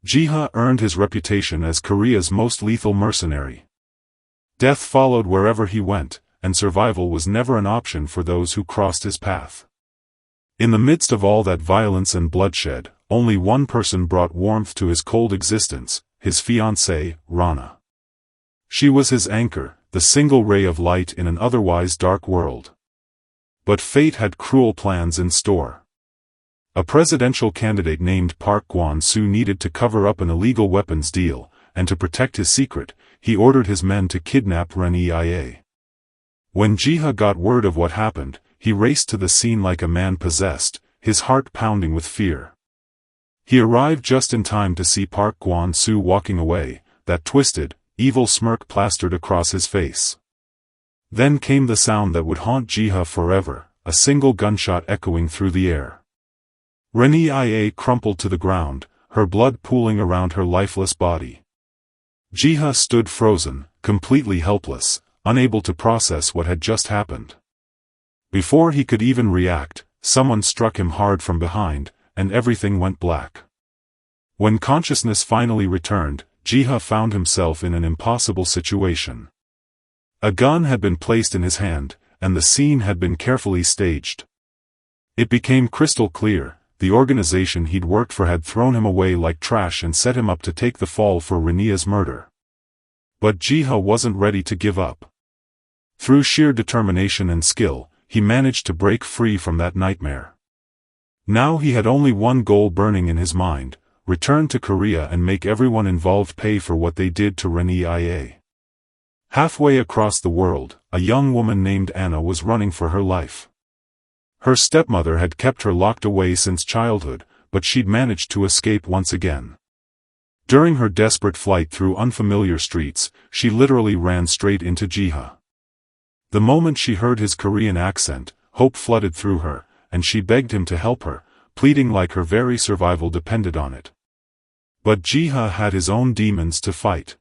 Jiha earned his reputation as Korea's most lethal mercenary. Death followed wherever he went, and survival was never an option for those who crossed his path. In the midst of all that violence and bloodshed, only one person brought warmth to his cold existence, his fiancée, Rana. She was his anchor, the single ray of light in an otherwise dark world. But fate had cruel plans in store. A presidential candidate named Park Kwon-soo needed to cover up an illegal weapons deal, and to protect his secret, he ordered his men to kidnap Ren Ia. When Jiha got word of what happened, he raced to the scene like a man possessed, his heart pounding with fear. He arrived just in time to see Park Kwon-soo walking away, that twisted, evil smirk plastered across his face. Then came the sound that would haunt Jiha forever, a single gunshot echoing through the air. Ren Ia crumpled to the ground, her blood pooling around her lifeless body. Jiha stood frozen, completely helpless, unable to process what had just happened. Before he could even react, someone struck him hard from behind, and everything went black. When consciousness finally returned, Jiha found himself in an impossible situation. A gun had been placed in his hand, and the scene had been carefully staged. It became crystal clear, the organization he'd worked for had thrown him away like trash and set him up to take the fall for Renia's murder. But Jiha wasn't ready to give up. Through sheer determination and skill, he managed to break free from that nightmare. Now he had only one goal burning in his mind: return to Korea and make everyone involved pay for what they did to Ren Ia. Halfway across the world, a young woman named Anna was running for her life. Her stepmother had kept her locked away since childhood, but she'd managed to escape once again. During her desperate flight through unfamiliar streets, she literally ran straight into Jiha. The moment she heard his Korean accent, hope flooded through her, and she begged him to help her, pleading like her very survival depended on it. But Jiha had his own demons to fight.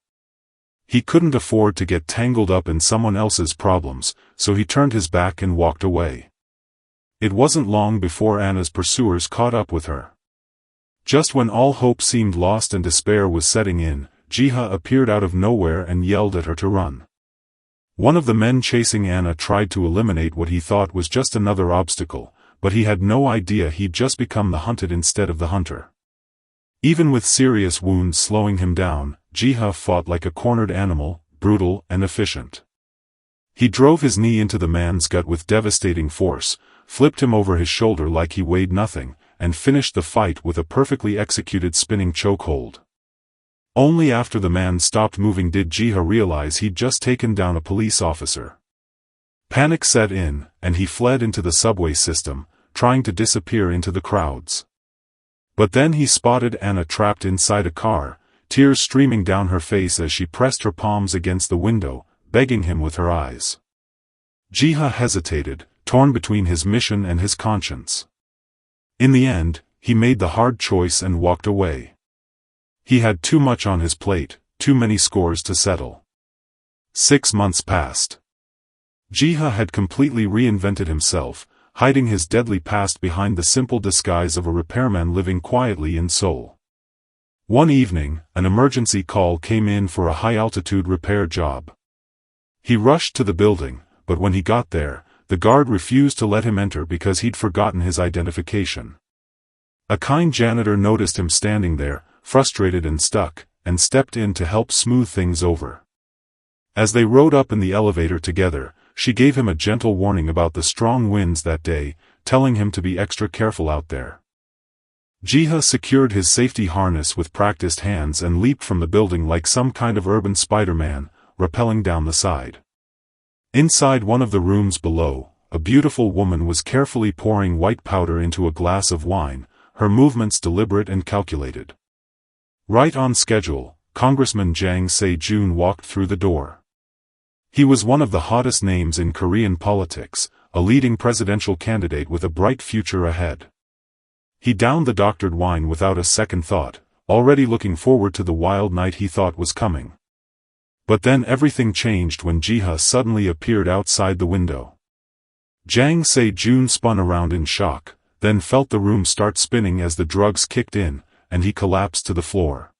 He couldn't afford to get tangled up in someone else's problems, so he turned his back and walked away. It wasn't long before Anna's pursuers caught up with her. Just when all hope seemed lost and despair was setting in, Jiha appeared out of nowhere and yelled at her to run. One of the men chasing Anna tried to eliminate what he thought was just another obstacle, but he had no idea he'd just become the hunted instead of the hunter. Even with serious wounds slowing him down, Jiha fought like a cornered animal, brutal and efficient. He drove his knee into the man's gut with devastating force, flipped him over his shoulder like he weighed nothing, and finished the fight with a perfectly executed spinning chokehold. Only after the man stopped moving did Jiha realize he'd just taken down a police officer. Panic set in, and he fled into the subway system, trying to disappear into the crowds. But then he spotted Anna trapped inside a car, tears streaming down her face as she pressed her palms against the window, begging him with her eyes. Jiha hesitated, torn between his mission and his conscience. In the end, he made the hard choice and walked away. He had too much on his plate, too many scores to settle. 6 months passed. Jiha had completely reinvented himself, hiding his deadly past behind the simple disguise of a repairman living quietly in Seoul. One evening, an emergency call came in for a high-altitude repair job. He rushed to the building, but when he got there, the guard refused to let him enter because he'd forgotten his identification. A kind janitor noticed him standing there, frustrated and stuck, and stepped in to help smooth things over. As they rode up in the elevator together, she gave him a gentle warning about the strong winds that day, telling him to be extra careful out there. Jiha secured his safety harness with practiced hands and leaped from the building like some kind of urban Spider-Man, rappelling down the side. Inside one of the rooms below, a beautiful woman was carefully pouring white powder into a glass of wine, her movements deliberate and calculated. Right on schedule, Congressman Jang Se-jun walked through the door. He was one of the hottest names in Korean politics, a leading presidential candidate with a bright future ahead. He downed the doctored wine without a second thought, already looking forward to the wild night he thought was coming. But then everything changed when Jiha suddenly appeared outside the window. Jang Se-jun spun around in shock, then felt the room start spinning as the drugs kicked in, and he collapsed to the floor.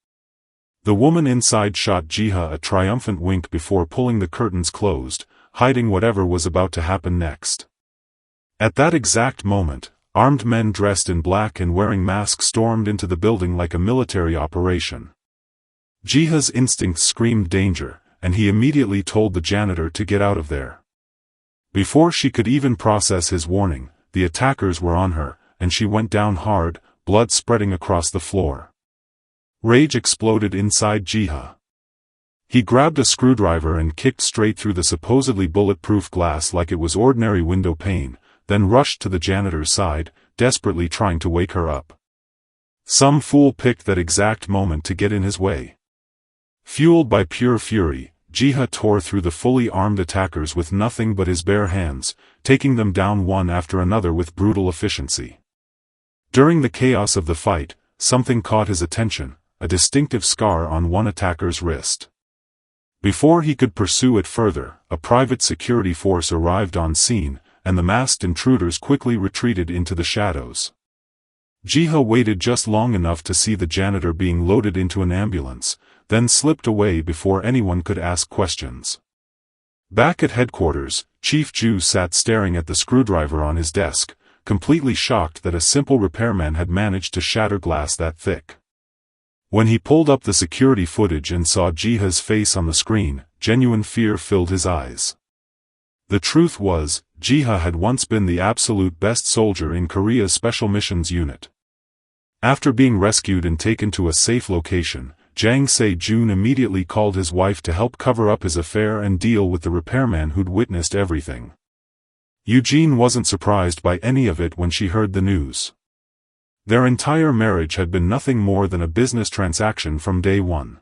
The woman inside shot Jiha a triumphant wink before pulling the curtains closed, hiding whatever was about to happen next. At that exact moment, armed men dressed in black and wearing masks stormed into the building like a military operation. Jiha's instincts screamed danger, and he immediately told the janitor to get out of there. Before she could even process his warning, the attackers were on her, and she went down hard, blood spreading across the floor. Rage exploded inside Jiha. He grabbed a screwdriver and kicked straight through the supposedly bulletproof glass like it was ordinary window pane, then rushed to the janitor's side, desperately trying to wake her up. Some fool picked that exact moment to get in his way. Fueled by pure fury, Jiha tore through the fully armed attackers with nothing but his bare hands, taking them down one after another with brutal efficiency. During the chaos of the fight, something caught his attention, a distinctive scar on one attacker's wrist. Before he could pursue it further, a private security force arrived on scene, and the masked intruders quickly retreated into the shadows. Jiha waited just long enough to see the janitor being loaded into an ambulance, then slipped away before anyone could ask questions. Back at headquarters, Chief Ju sat staring at the screwdriver on his desk, completely shocked that a simple repairman had managed to shatter glass that thick. When he pulled up the security footage and saw Jiha's face on the screen, genuine fear filled his eyes. The truth was, Jiha had once been the absolute best soldier in Korea's Special Missions Unit. After being rescued and taken to a safe location, Jang Se-jun immediately called his wife to help cover up his affair and deal with the repairman who'd witnessed everything. Eugene wasn't surprised by any of it when she heard the news. Their entire marriage had been nothing more than a business transaction from day one.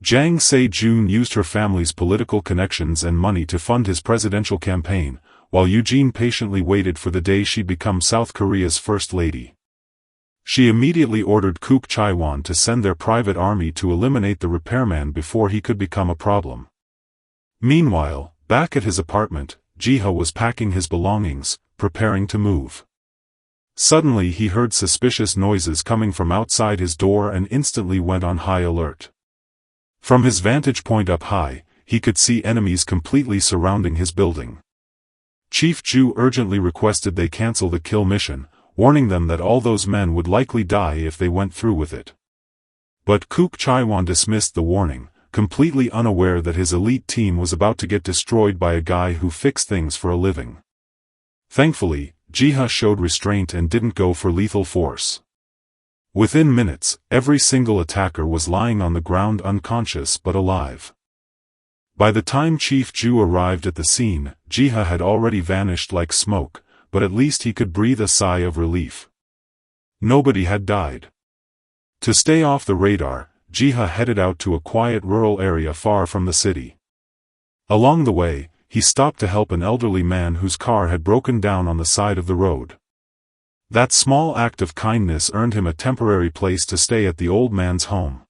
Jang Se-jun used her family's political connections and money to fund his presidential campaign, while Eugene patiently waited for the day she'd become South Korea's first lady. She immediately ordered Kook Chae-won to send their private army to eliminate the repairman before he could become a problem. Meanwhile, back at his apartment, Jiha was packing his belongings, preparing to move. Suddenly he heard suspicious noises coming from outside his door and instantly went on high alert. From his vantage point up high, he could see enemies completely surrounding his building. Chief Ju urgently requested they cancel the kill mission, warning them that all those men would likely die if they went through with it. But Kook Chae-won dismissed the warning, completely unaware that his elite team was about to get destroyed by a guy who fixed things for a living. Thankfully, Jiha showed restraint and didn't go for lethal force. Within minutes, every single attacker was lying on the ground unconscious but alive. By the time Chief Ju arrived at the scene, Jiha had already vanished like smoke, but at least he could breathe a sigh of relief. Nobody had died. To stay off the radar, Jiha headed out to a quiet rural area far from the city. Along the way, he stopped to help an elderly man whose car had broken down on the side of the road. That small act of kindness earned him a temporary place to stay at the old man's home.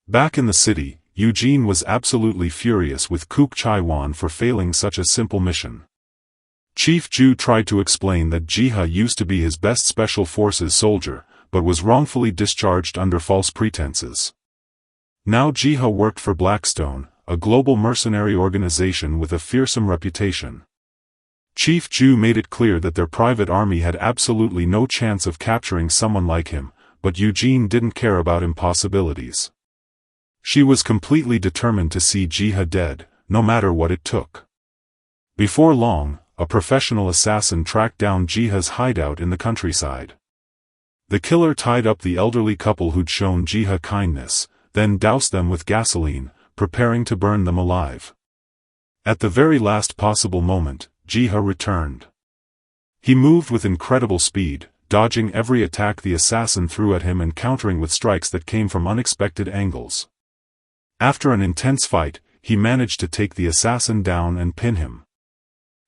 Back in the city, Eugene was absolutely furious with Kook Chae-won for failing such a simple mission. Chief Ju tried to explain that Jiha used to be his best special forces soldier, but was wrongfully discharged under false pretenses. Now Jiha worked for Blackstone, a global mercenary organization with a fearsome reputation. Chief Ju made it clear that their private army had absolutely no chance of capturing someone like him, but Eugene didn't care about impossibilities. She was completely determined to see Jiha dead, no matter what it took. Before long, a professional assassin tracked down Jiha's hideout in the countryside. The killer tied up the elderly couple who'd shown Jiha kindness, then doused them with gasoline, preparing to burn them alive. At the very last possible moment, Jiha returned. He moved with incredible speed, dodging every attack the assassin threw at him and countering with strikes that came from unexpected angles. After an intense fight, he managed to take the assassin down and pin him.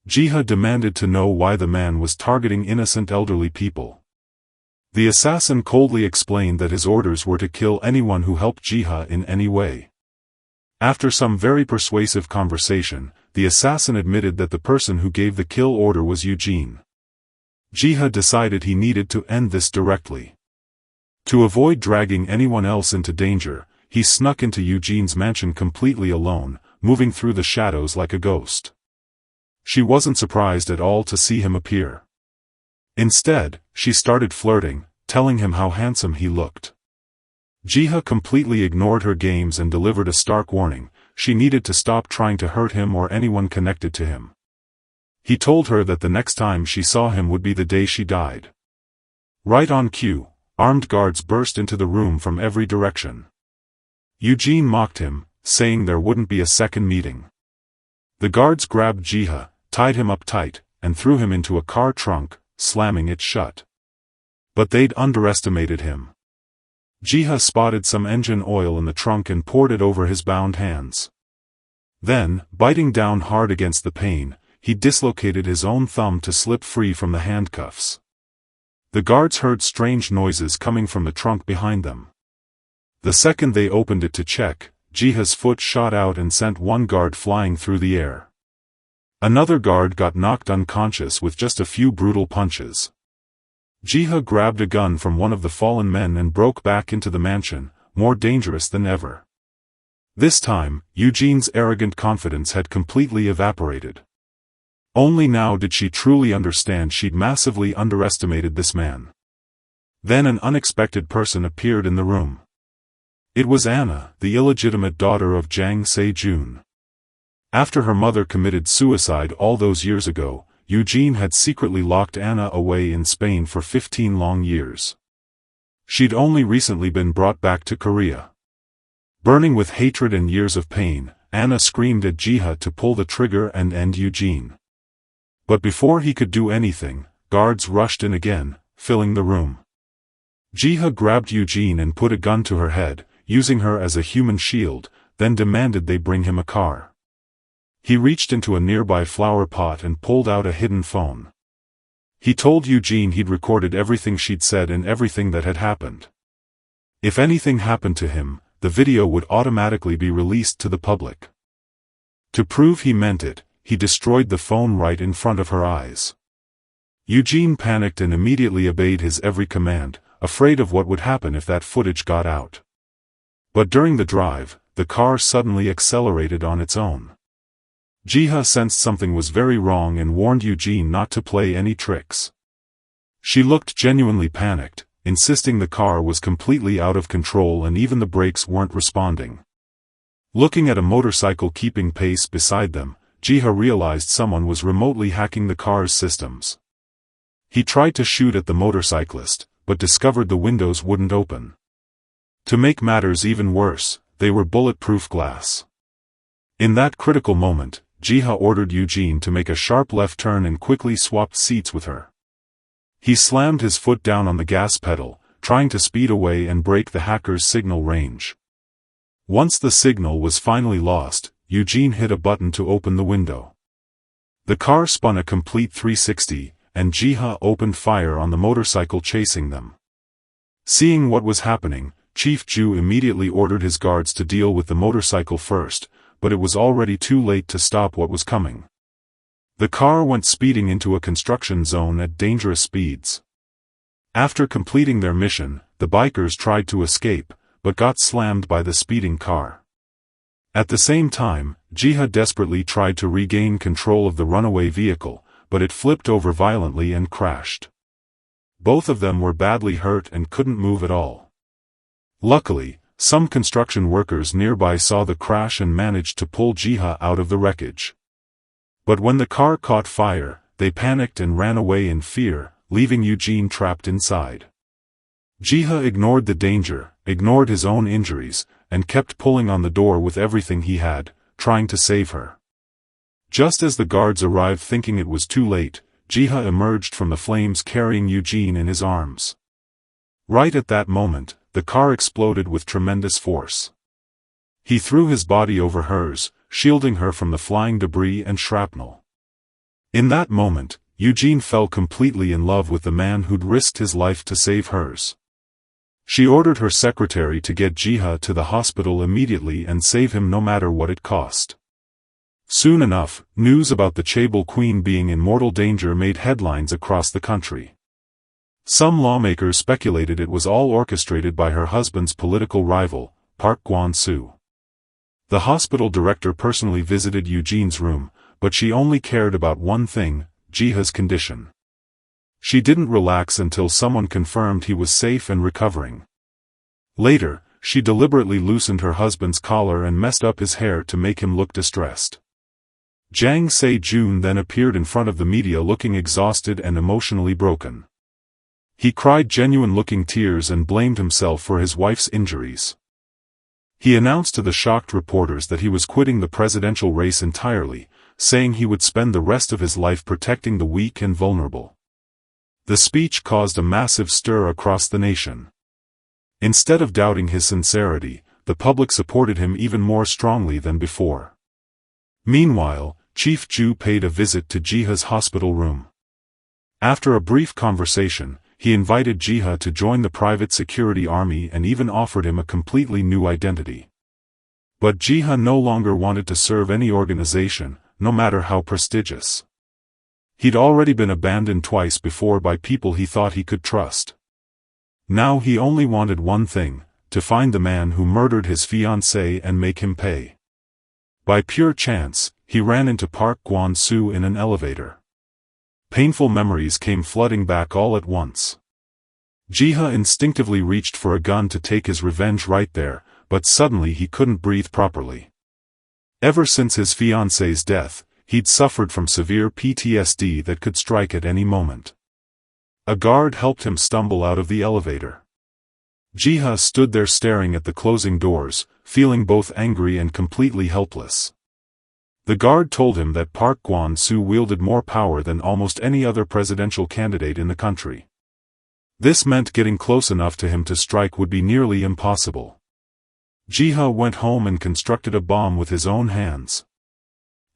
Jiha demanded to know why the man was targeting innocent elderly people. The assassin coldly explained that his orders were to kill anyone who helped Jiha in any way. After some very persuasive conversation, the assassin admitted that the person who gave the kill order was Eugene. Jiha decided he needed to end this directly. To avoid dragging anyone else into danger, he snuck into Eugene's mansion completely alone, moving through the shadows like a ghost. She wasn't surprised at all to see him appear. Instead, she started flirting, telling him how handsome he looked. Jiha completely ignored her games and delivered a stark warning: she needed to stop trying to hurt him or anyone connected to him. He told her that the next time she saw him would be the day she died. Right on cue, armed guards burst into the room from every direction. Eugene mocked him, saying there wouldn't be a second meeting. The guards grabbed Jiha, tied him up tight, and threw him into a car trunk, slamming it shut. But they'd underestimated him. Jiha spotted some engine oil in the trunk and poured it over his bound hands. Then, biting down hard against the pain, he dislocated his own thumb to slip free from the handcuffs. The guards heard strange noises coming from the trunk behind them. The second they opened it to check, Jiha's foot shot out and sent one guard flying through the air. Another guard got knocked unconscious with just a few brutal punches. Jiha grabbed a gun from one of the fallen men and broke back into the mansion, more dangerous than ever. This time, Eugene's arrogant confidence had completely evaporated. Only now did she truly understand she'd massively underestimated this man. Then an unexpected person appeared in the room. It was Anna, the illegitimate daughter of Jiang Se-jun. After her mother committed suicide all those years ago, Eugene had secretly locked Anna away in Spain for 15 long years. She'd only recently been brought back to Korea. Burning with hatred and years of pain, Anna screamed at Jiha to pull the trigger and end Eugene. But before he could do anything, guards rushed in again, filling the room. Jiha grabbed Eugene and put a gun to her head, using her as a human shield, then demanded they bring him a car. He reached into a nearby flower pot and pulled out a hidden phone. He told Eugene he'd recorded everything she'd said and everything that had happened. If anything happened to him, the video would automatically be released to the public. To prove he meant it, he destroyed the phone right in front of her eyes. Eugene panicked and immediately obeyed his every command, afraid of what would happen if that footage got out. But during the drive, the car suddenly accelerated on its own. Jiha sensed something was very wrong and warned Eugene not to play any tricks. She looked genuinely panicked, insisting the car was completely out of control and even the brakes weren't responding. Looking at a motorcycle keeping pace beside them, Jiha realized someone was remotely hacking the car's systems. He tried to shoot at the motorcyclist, but discovered the windows wouldn't open. To make matters even worse, they were bulletproof glass. In that critical moment, Jiha ordered Eugene to make a sharp left turn and quickly swapped seats with her. He slammed his foot down on the gas pedal, trying to speed away and break the hacker's signal range. Once the signal was finally lost, Eugene hit a button to open the window. The car spun a complete 360, and Jiha opened fire on the motorcycle chasing them. Seeing what was happening, Chief Ju immediately ordered his guards to deal with the motorcycle first, but it was already too late to stop what was coming. The car went speeding into a construction zone at dangerous speeds. After completing their mission, the bikers tried to escape, but got slammed by the speeding car. At the same time, Jiha desperately tried to regain control of the runaway vehicle, but it flipped over violently and crashed. Both of them were badly hurt and couldn't move at all. Luckily, some construction workers nearby saw the crash and managed to pull Jiha out of the wreckage. But when the car caught fire, they panicked and ran away in fear, leaving Eugene trapped inside. Jiha ignored the danger, ignored his own injuries, and kept pulling on the door with everything he had, trying to save her. Just as the guards arrived thinking it was too late, Jiha emerged from the flames carrying Eugene in his arms. Right at that moment, the car exploded with tremendous force. He threw his body over hers, shielding her from the flying debris and shrapnel. In that moment, Eugene fell completely in love with the man who'd risked his life to save hers. She ordered her secretary to get Jiha to the hospital immediately and save him no matter what it cost. Soon enough, news about the Chaebol Queen being in mortal danger made headlines across the country. Some lawmakers speculated it was all orchestrated by her husband's political rival, Park Kwon-soo. The hospital director personally visited Eugene's room, but she only cared about one thing, Jiha's condition. She didn't relax until someone confirmed he was safe and recovering. Later, she deliberately loosened her husband's collar and messed up his hair to make him look distressed. Jang Se-jun then appeared in front of the media looking exhausted and emotionally broken. He cried genuine-looking tears and blamed himself for his wife's injuries. He announced to the shocked reporters that he was quitting the presidential race entirely, saying he would spend the rest of his life protecting the weak and vulnerable. The speech caused a massive stir across the nation. Instead of doubting his sincerity, the public supported him even more strongly than before. Meanwhile, Chief Ju paid a visit to Jiha's hospital room. After a brief conversation, he invited Jiha to join the private security army and even offered him a completely new identity. But Jiha no longer wanted to serve any organization, no matter how prestigious. He'd already been abandoned twice before by people he thought he could trust. Now he only wanted one thing, to find the man who murdered his fiancée and make him pay. By pure chance, he ran into Park Kwon-soo in an elevator. Painful memories came flooding back all at once. Jiha instinctively reached for a gun to take his revenge right there, but suddenly he couldn't breathe properly. Ever since his fiancée's death, he'd suffered from severe PTSD that could strike at any moment. A guard helped him stumble out of the elevator. Jiha stood there staring at the closing doors, feeling both angry and completely helpless. The guard told him that Park Kwon-soo wielded more power than almost any other presidential candidate in the country. This meant getting close enough to him to strike would be nearly impossible. Jiha went home and constructed a bomb with his own hands.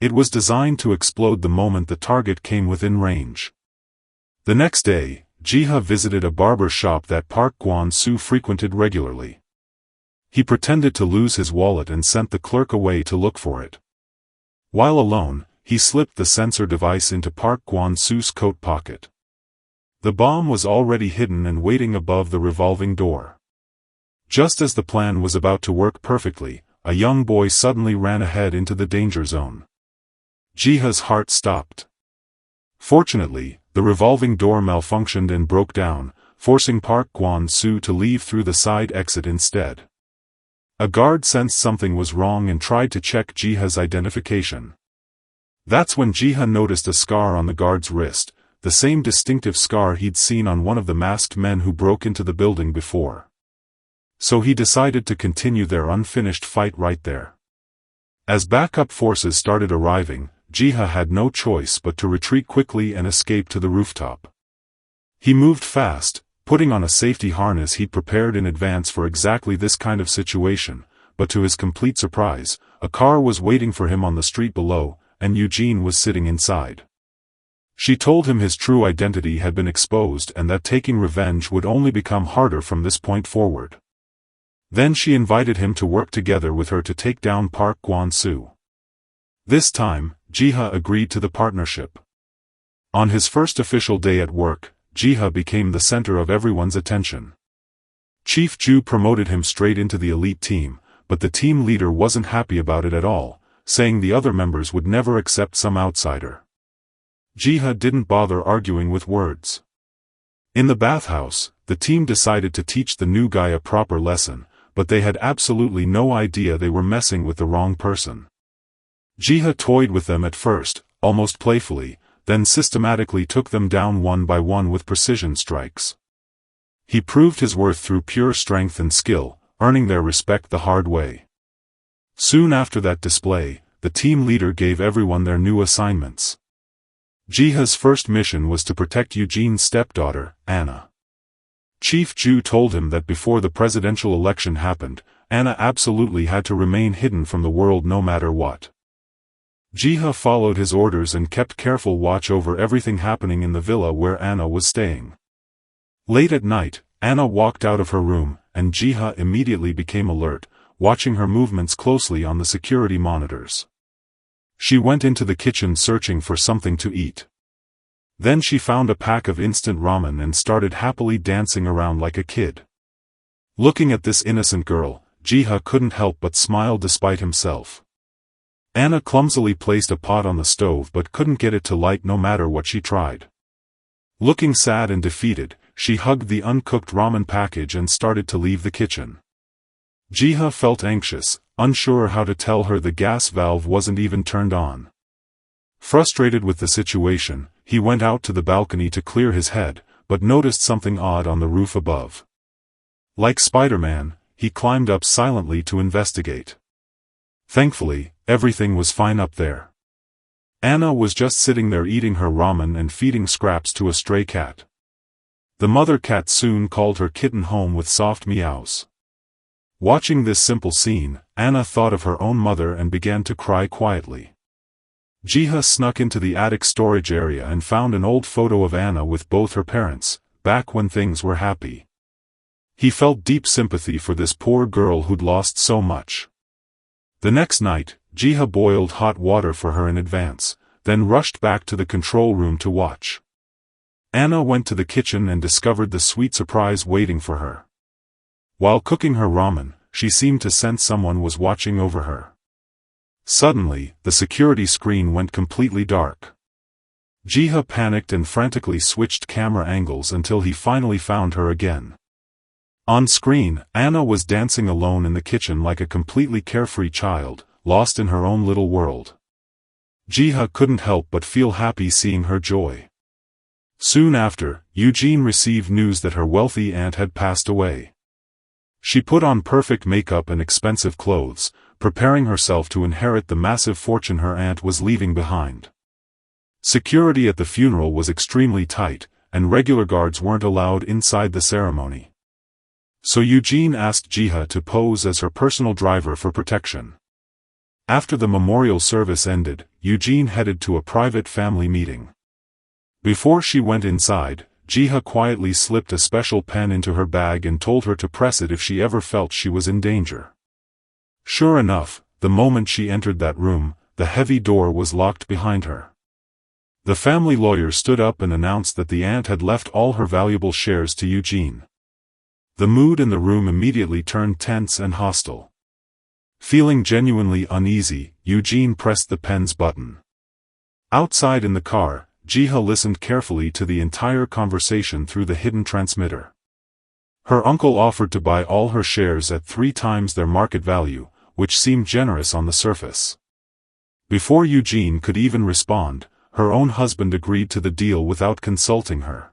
It was designed to explode the moment the target came within range. The next day, Jiha visited a barber shop that Park Kwon-soo frequented regularly. He pretended to lose his wallet and sent the clerk away to look for it. While alone, he slipped the sensor device into Park Kwon-soo's coat pocket. The bomb was already hidden and waiting above the revolving door. Just as the plan was about to work perfectly, a young boy suddenly ran ahead into the danger zone. Jiha's heart stopped. Fortunately, the revolving door malfunctioned and broke down, forcing Park Kwon-soo to leave through the side exit instead. A guard sensed something was wrong and tried to check Jiha's identification. That's when Jiha noticed a scar on the guard's wrist, the same distinctive scar he'd seen on one of the masked men who broke into the building before. So he decided to continue their unfinished fight right there. As backup forces started arriving, Jiha had no choice but to retreat quickly and escape to the rooftop. He moved fast, putting on a safety harness he'd prepared in advance for exactly this kind of situation, but to his complete surprise, a car was waiting for him on the street below, and Eugene was sitting inside. She told him his true identity had been exposed and that taking revenge would only become harder from this point forward. Then she invited him to work together with her to take down Park Kwon-soo. This time, Jiha agreed to the partnership. On his first official day at work, Jiha became the center of everyone's attention. Chief Ju promoted him straight into the elite team, but the team leader wasn't happy about it at all, saying the other members would never accept some outsider. Jiha didn't bother arguing with words. In the bathhouse, the team decided to teach the new guy a proper lesson, but they had absolutely no idea they were messing with the wrong person. Jiha toyed with them at first, almost playfully, then systematically took them down one by one with precision strikes. He proved his worth through pure strength and skill, earning their respect the hard way. Soon after that display, the team leader gave everyone their new assignments. Jiha's first mission was to protect Eugene's stepdaughter, Anna. Chief Ju told him that before the presidential election happened, Anna absolutely had to remain hidden from the world no matter what. Jiha followed his orders and kept careful watch over everything happening in the villa where Anna was staying. Late at night, Anna walked out of her room, and Jiha immediately became alert, watching her movements closely on the security monitors. She went into the kitchen searching for something to eat. Then she found a pack of instant ramen and started happily dancing around like a kid. Looking at this innocent girl, Jiha couldn't help but smile despite himself. Anna clumsily placed a pot on the stove but couldn't get it to light no matter what she tried. Looking sad and defeated, she hugged the uncooked ramen package and started to leave the kitchen. Jiha felt anxious, unsure how to tell her the gas valve wasn't even turned on. Frustrated with the situation, he went out to the balcony to clear his head, but noticed something odd on the roof above. Like Spider-Man, he climbed up silently to investigate. Thankfully, everything was fine up there. Anna was just sitting there eating her ramen and feeding scraps to a stray cat. The mother cat soon called her kitten home with soft meows. Watching this simple scene, Anna thought of her own mother and began to cry quietly. Jiha snuck into the attic storage area and found an old photo of Anna with both her parents, back when things were happy. He felt deep sympathy for this poor girl who'd lost so much. The next night, Jiha boiled hot water for her in advance, then rushed back to the control room to watch. Anna went to the kitchen and discovered the sweet surprise waiting for her. While cooking her ramen, she seemed to sense someone was watching over her. Suddenly, the security screen went completely dark. Jiha panicked and frantically switched camera angles until he finally found her again. On screen, Anna was dancing alone in the kitchen like a completely carefree child, lost in her own little world. Jiha couldn't help but feel happy seeing her joy. Soon after, Eugene received news that her wealthy aunt had passed away. She put on perfect makeup and expensive clothes, preparing herself to inherit the massive fortune her aunt was leaving behind. Security at the funeral was extremely tight, and regular guards weren't allowed inside the ceremony. So Eugene asked Jiha to pose as her personal driver for protection. After the memorial service ended, Eugene headed to a private family meeting. Before she went inside, Jiha quietly slipped a special pen into her bag and told her to press it if she ever felt she was in danger. Sure enough, the moment she entered that room, the heavy door was locked behind her. The family lawyer stood up and announced that the aunt had left all her valuable shares to Eugene. The mood in the room immediately turned tense and hostile. Feeling genuinely uneasy, Eugene pressed the pen's button. Outside in the car, Jiha listened carefully to the entire conversation through the hidden transmitter. Her uncle offered to buy all her shares at 3 times their market value, which seemed generous on the surface. Before Eugene could even respond, her own husband agreed to the deal without consulting her.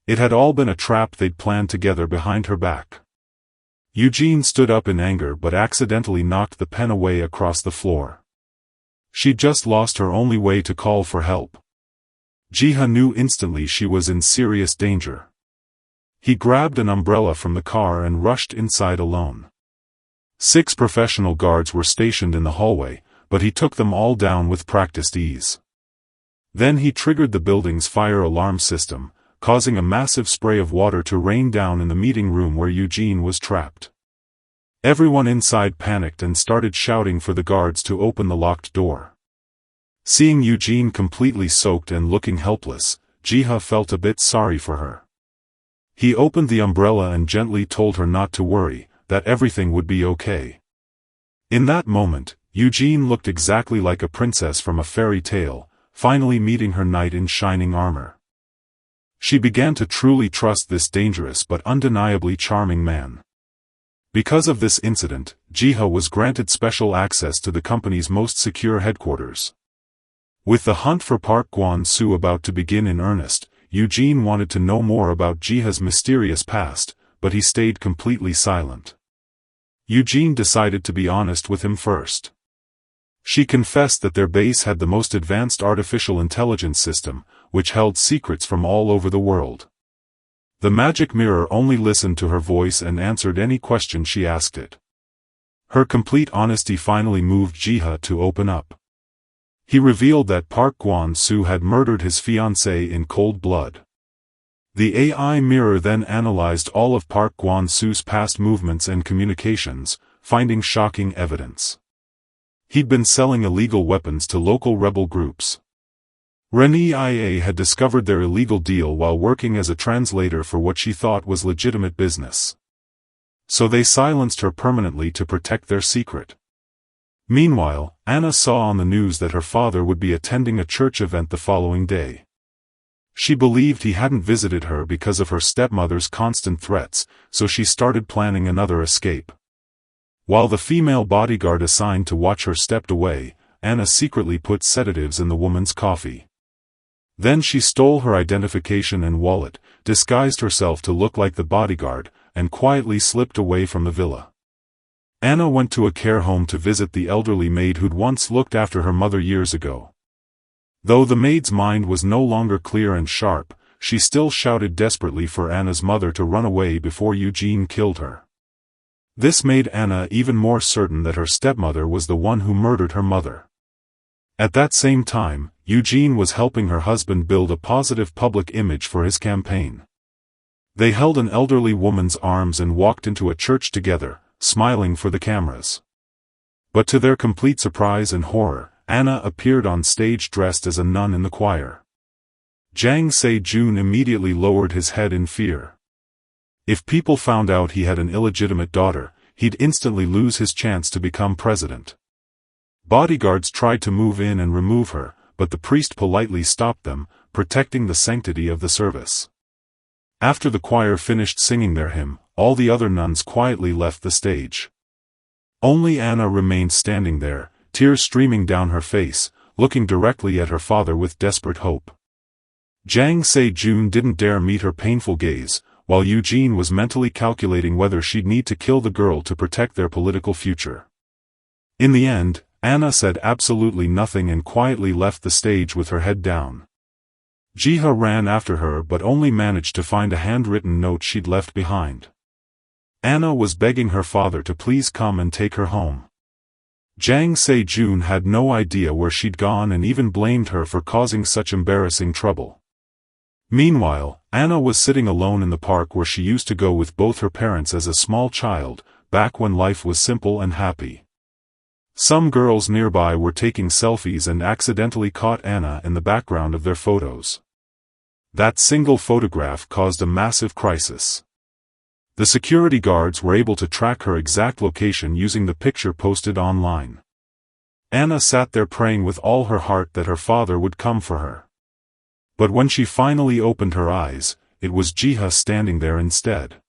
It had all been a trap they'd planned together behind her back. Eugene stood up in anger but accidentally knocked the pen away across the floor. She'd just lost her only way to call for help. Jiha knew instantly she was in serious danger. He grabbed an umbrella from the car and rushed inside alone. 6 professional guards were stationed in the hallway, but he took them all down with practiced ease. Then he triggered the building's fire alarm system, causing a massive spray of water to rain down in the meeting room where Eugene was trapped. Everyone inside panicked and started shouting for the guards to open the locked door. Seeing Eugene completely soaked and looking helpless, Jiha felt a bit sorry for her. He opened the umbrella and gently told her not to worry, that everything would be okay. In that moment, Eugene looked exactly like a princess from a fairy tale, finally meeting her knight in shining armor. She began to truly trust this dangerous but undeniably charming man. Because of this incident, Jiha was granted special access to the company's most secure headquarters. With the hunt for Park Gwon-soo about to begin in earnest, Eugene wanted to know more about Jiha's mysterious past, but he stayed completely silent. Eugene decided to be honest with him first. She confessed that their base had the most advanced artificial intelligence system, which held secrets from all over the world. The magic mirror only listened to her voice and answered any question she asked it. Her complete honesty finally moved Jiha to open up. He revealed that Park Gwon-soo had murdered his fiancée in cold blood. The AI mirror then analyzed all of Park Gwon-soo's past movements and communications, finding shocking evidence. He'd been selling illegal weapons to local rebel groups. RENIA had discovered their illegal deal while working as a translator for what she thought was legitimate business. so they silenced her permanently to protect their secret. Meanwhile, Anna saw on the news that her father would be attending a church event the following day. She believed he hadn't visited her because of her stepmother's constant threats, so she started planning another escape. While the female bodyguard assigned to watch her stepped away, Anna secretly put sedatives in the woman's coffee. Then she stole her identification and wallet, disguised herself to look like the bodyguard, and quietly slipped away from the villa. Anna went to a care home to visit the elderly maid who'd once looked after her mother years ago. Though the maid's mind was no longer clear and sharp, she still shouted desperately for Anna's mother to run away before Eugene killed her. This made Anna even more certain that her stepmother was the one who murdered her mother. At that same time, Eugene was helping her husband build a positive public image for his campaign. They held an elderly woman's arms and walked into a church together, smiling for the cameras. But to their complete surprise and horror, Anna appeared on stage dressed as a nun in the choir. Jang Se-jun immediately lowered his head in fear. If people found out he had an illegitimate daughter, he'd instantly lose his chance to become president. Bodyguards tried to move in and remove her, but the priest politely stopped them, protecting the sanctity of the service. After the choir finished singing their hymn, all the other nuns quietly left the stage. Only Anna remained standing there, tears streaming down her face, looking directly at her father with desperate hope. Jang Se-jun didn't dare meet her painful gaze, while Eugene was mentally calculating whether she'd need to kill the girl to protect their political future. In the end, Anna said absolutely nothing and quietly left the stage with her head down. Jiha ran after her but only managed to find a handwritten note she'd left behind. Anna was begging her father to please come and take her home. Jang Se-jun had no idea where she'd gone and even blamed her for causing such embarrassing trouble. Meanwhile, Anna was sitting alone in the park where she used to go with both her parents as a small child, back when life was simple and happy. Some girls nearby were taking selfies and accidentally caught Anna in the background of their photos. That single photograph caused a massive crisis. The security guards were able to track her exact location using the picture posted online. Anna sat there praying with all her heart that her father would come for her. But when she finally opened her eyes, it was Jiha standing there instead.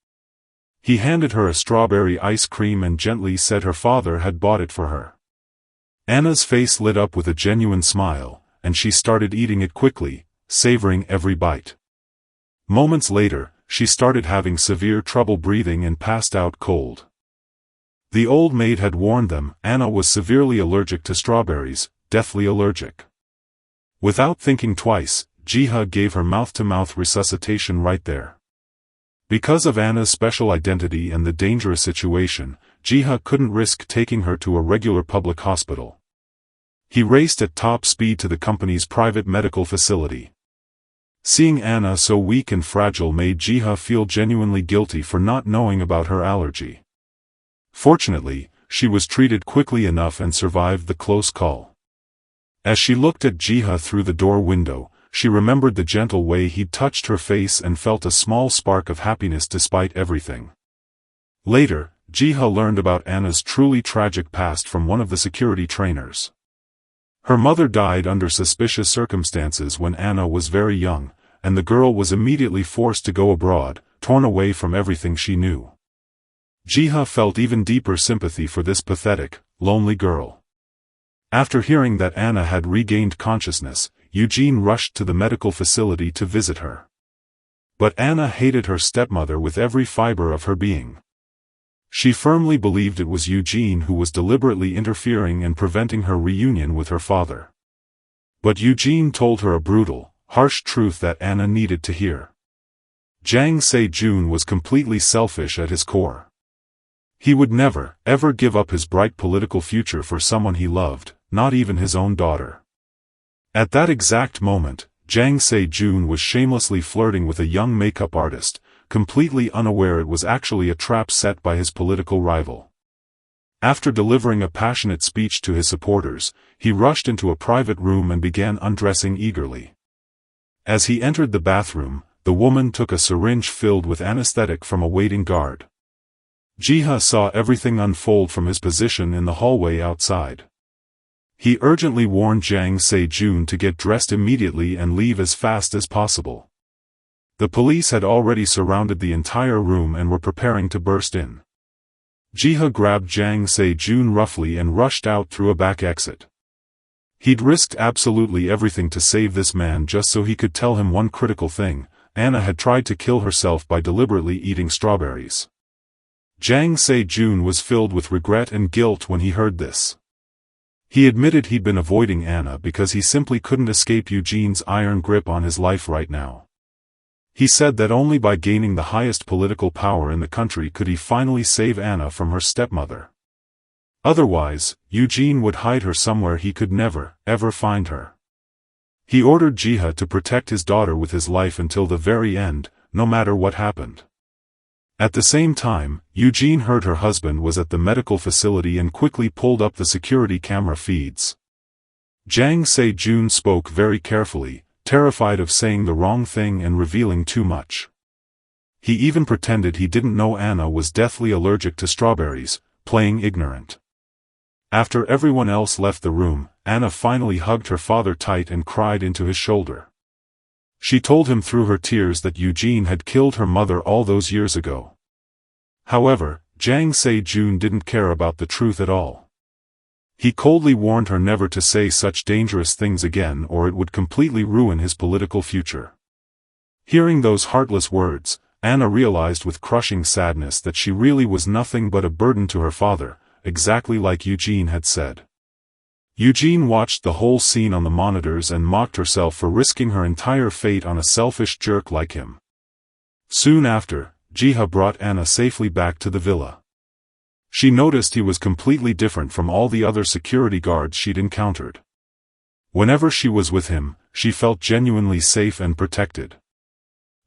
He handed her a strawberry ice cream and gently said her father had bought it for her. Anna's face lit up with a genuine smile, and she started eating it quickly, savoring every bite. Moments later, she started having severe trouble breathing and passed out cold. The old maid had warned them, Anna was severely allergic to strawberries, deathly allergic. Without thinking twice, Jiha gave her mouth-to-mouth resuscitation right there. Because of Anna's special identity and the dangerous situation, Jiha couldn't risk taking her to a regular public hospital. He raced at top speed to the company's private medical facility. Seeing Anna so weak and fragile made Jiha feel genuinely guilty for not knowing about her allergy. Fortunately, she was treated quickly enough and survived the close call. As she looked at Jiha through the door window, she remembered the gentle way he'd touched her face and felt a small spark of happiness despite everything. Later, Jiha learned about Anna's truly tragic past from one of the security trainers. Her mother died under suspicious circumstances when Anna was very young, and the girl was immediately forced to go abroad, torn away from everything she knew. Jiha felt even deeper sympathy for this pathetic, lonely girl. After hearing that Anna had regained consciousness, Eugene rushed to the medical facility to visit her. But Anna hated her stepmother with every fiber of her being. She firmly believed it was Eugene who was deliberately interfering and preventing her reunion with her father. But Eugene told her a brutal, harsh truth that Anna needed to hear. Jang Se-jun was completely selfish at his core. He would never, ever give up his bright political future for someone he loved, not even his own daughter. At that exact moment, Jang Se-jun was shamelessly flirting with a young makeup artist, completely unaware it was actually a trap set by his political rival. After delivering a passionate speech to his supporters, he rushed into a private room and began undressing eagerly. As he entered the bathroom, the woman took a syringe filled with anesthetic from a waiting guard. Jiha saw everything unfold from his position in the hallway outside. He urgently warned Jang Se-jun to get dressed immediately and leave as fast as possible. The police had already surrounded the entire room and were preparing to burst in. Jiha grabbed Jang Se-jun roughly and rushed out through a back exit. He'd risked absolutely everything to save this man just so he could tell him one critical thing: Anna had tried to kill herself by deliberately eating strawberries. Jang Se-jun was filled with regret and guilt when he heard this. He admitted he'd been avoiding Anna because he simply couldn't escape Eugene's iron grip on his life right now. He said that only by gaining the highest political power in the country could he finally save Anna from her stepmother. Otherwise, Eugene would hide her somewhere he could never, ever find her. He ordered Jiha to protect his daughter with his life until the very end, no matter what happened. At the same time, Eugene heard her husband was at the medical facility and quickly pulled up the security camera feeds. Jang Se-jun spoke very carefully, terrified of saying the wrong thing and revealing too much. He even pretended he didn't know Anna was deathly allergic to strawberries, playing ignorant. After everyone else left the room, Anna finally hugged her father tight and cried into his shoulder. She told him through her tears that Eugene had killed her mother all those years ago. However, Jang Se-jun didn't care about the truth at all. He coldly warned her never to say such dangerous things again or it would completely ruin his political future. Hearing those heartless words, Anna realized with crushing sadness that she really was nothing but a burden to her father, exactly like Eugene had said. Eugene watched the whole scene on the monitors and mocked herself for risking her entire fate on a selfish jerk like him. Soon after, Jiha brought Anna safely back to the villa. She noticed he was completely different from all the other security guards she'd encountered. Whenever she was with him, she felt genuinely safe and protected.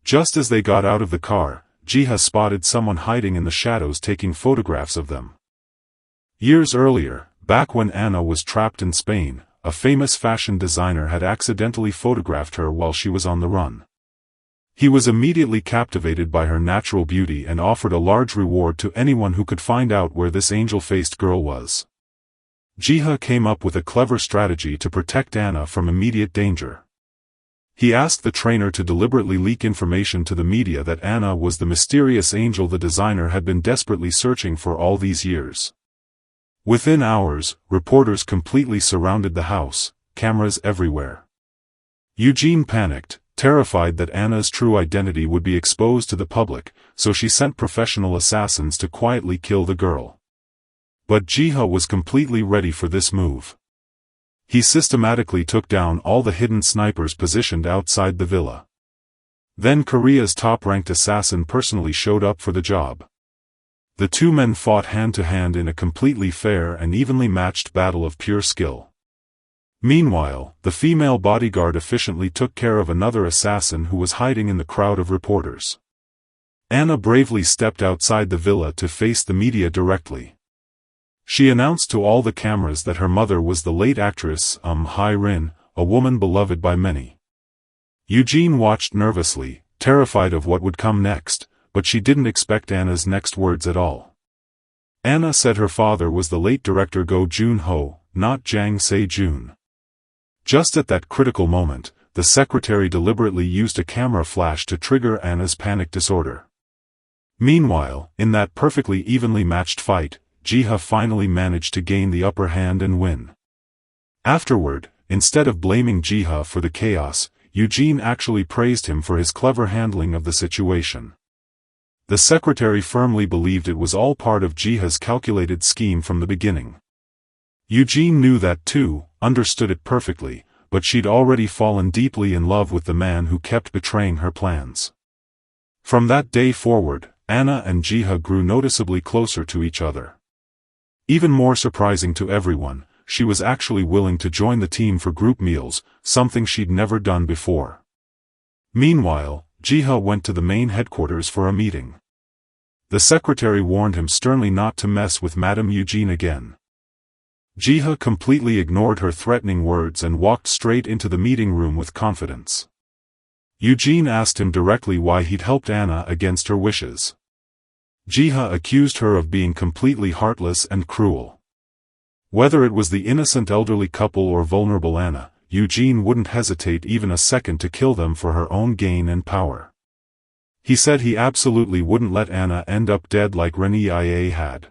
Just as they got out of the car, Jiha spotted someone hiding in the shadows taking photographs of them. Years earlier, back when Anna was trapped in Spain, a famous fashion designer had accidentally photographed her while she was on the run. He was immediately captivated by her natural beauty and offered a large reward to anyone who could find out where this angel-faced girl was. Jiha came up with a clever strategy to protect Anna from immediate danger. He asked the trainer to deliberately leak information to the media that Anna was the mysterious angel the designer had been desperately searching for all these years. Within hours, reporters completely surrounded the house, cameras everywhere. Eugene panicked, terrified that Anna's true identity would be exposed to the public, so she sent professional assassins to quietly kill the girl. But Jiha was completely ready for this move. He systematically took down all the hidden snipers positioned outside the villa. Then Korea's top-ranked assassin personally showed up for the job. The two men fought hand-to-hand in a completely fair and evenly matched battle of pure skill. Meanwhile, the female bodyguard efficiently took care of another assassin who was hiding in the crowd of reporters. Anna bravely stepped outside the villa to face the media directly. She announced to all the cameras that her mother was the late actress Hai-rin, a woman beloved by many. Eugene watched nervously, terrified of what would come next, but she didn't expect Anna's next words at all. Anna said her father was the late director Go Joon-ho, not Jang Se-jun. Just at that critical moment, the secretary deliberately used a camera flash to trigger Anna's panic disorder. Meanwhile, in that perfectly evenly matched fight, Jiha finally managed to gain the upper hand and win. Afterward, instead of blaming Jiha for the chaos, Eugene actually praised him for his clever handling of the situation. The secretary firmly believed it was all part of Jiha's calculated scheme from the beginning. Eugene knew that too, understood it perfectly, but she'd already fallen deeply in love with the man who kept betraying her plans. From that day forward, Anna and Jiha grew noticeably closer to each other. Even more surprising to everyone, she was actually willing to join the team for group meals, something she'd never done before. Meanwhile, Jiha went to the main headquarters for a meeting. The secretary warned him sternly not to mess with Madame Eugene again. Jiha completely ignored her threatening words and walked straight into the meeting room with confidence. Eugene asked him directly why he'd helped Anna against her wishes. Jiha accused her of being completely heartless and cruel. Whether it was the innocent elderly couple or vulnerable Anna, Eugene wouldn't hesitate even a second to kill them for her own gain and power. He said he absolutely wouldn't let Anna end up dead like Renée had.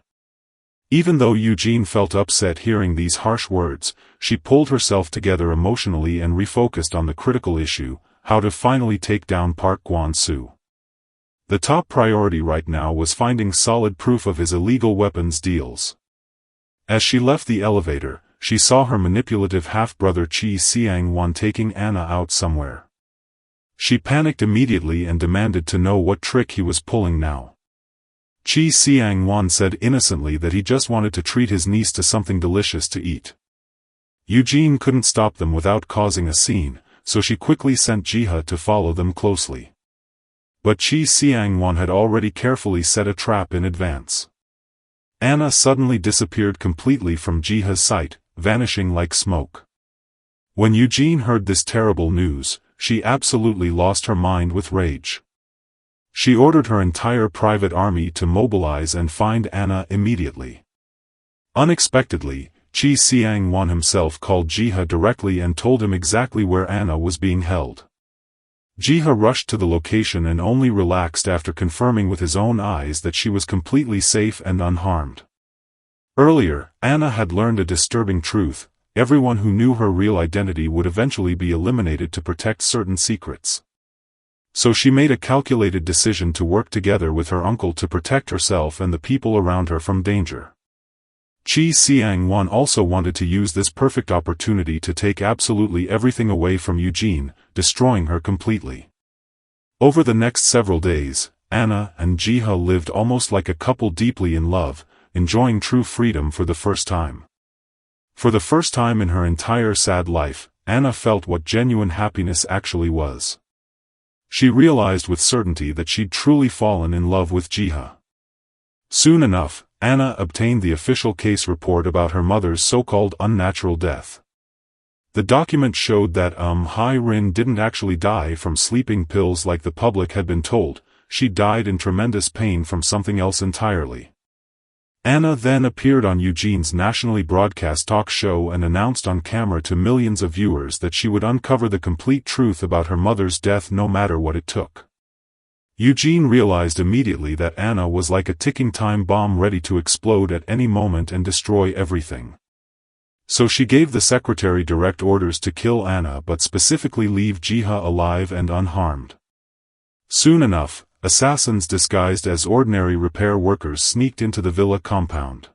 Even though Eugene felt upset hearing these harsh words, she pulled herself together emotionally and refocused on the critical issue, how to finally take down Park Kwon-soo. The top priority right now was finding solid proof of his illegal weapons deals. As she left the elevator, she saw her manipulative half-brother Chi Seang-won taking Anna out somewhere. She panicked immediately and demanded to know what trick he was pulling now. Chi Seang-won said innocently that he just wanted to treat his niece to something delicious to eat. Eugene couldn't stop them without causing a scene, so she quickly sent Jiha to follow them closely. But Chi Seang-won had already carefully set a trap in advance. Anna suddenly disappeared completely from Jiha's sight, vanishing like smoke. When Eugene heard this terrible news, she absolutely lost her mind with rage. She ordered her entire private army to mobilize and find Anna immediately. Unexpectedly, Chi Seang-won himself called Jiha directly and told him exactly where Anna was being held. Jiha rushed to the location and only relaxed after confirming with his own eyes that she was completely safe and unharmed. Earlier, Anna had learned a disturbing truth: everyone who knew her real identity would eventually be eliminated to protect certain secrets. So she made a calculated decision to work together with her uncle to protect herself and the people around her from danger. Chi Seang-won also wanted to use this perfect opportunity to take absolutely everything away from Eugene, destroying her completely. Over the next several days, Anna and Jiha lived almost like a couple deeply in love, enjoying true freedom for the first time. For the first time in her entire sad life, Anna felt what genuine happiness actually was. She realized with certainty that she'd truly fallen in love with Jiha. Soon enough, Anna obtained the official case report about her mother's so-called unnatural death. The document showed that Hai-rin didn't actually die from sleeping pills like the public had been told. She died in tremendous pain from something else entirely. Anna then appeared on Eugene's nationally broadcast talk show and announced on camera to millions of viewers that she would uncover the complete truth about her mother's death no matter what it took. Eugene realized immediately that Anna was like a ticking time bomb ready to explode at any moment and destroy everything. So she gave the secretary direct orders to kill Anna but specifically leave Jiha alive and unharmed. Soon enough, assassins disguised as ordinary repair workers sneaked into the villa compound.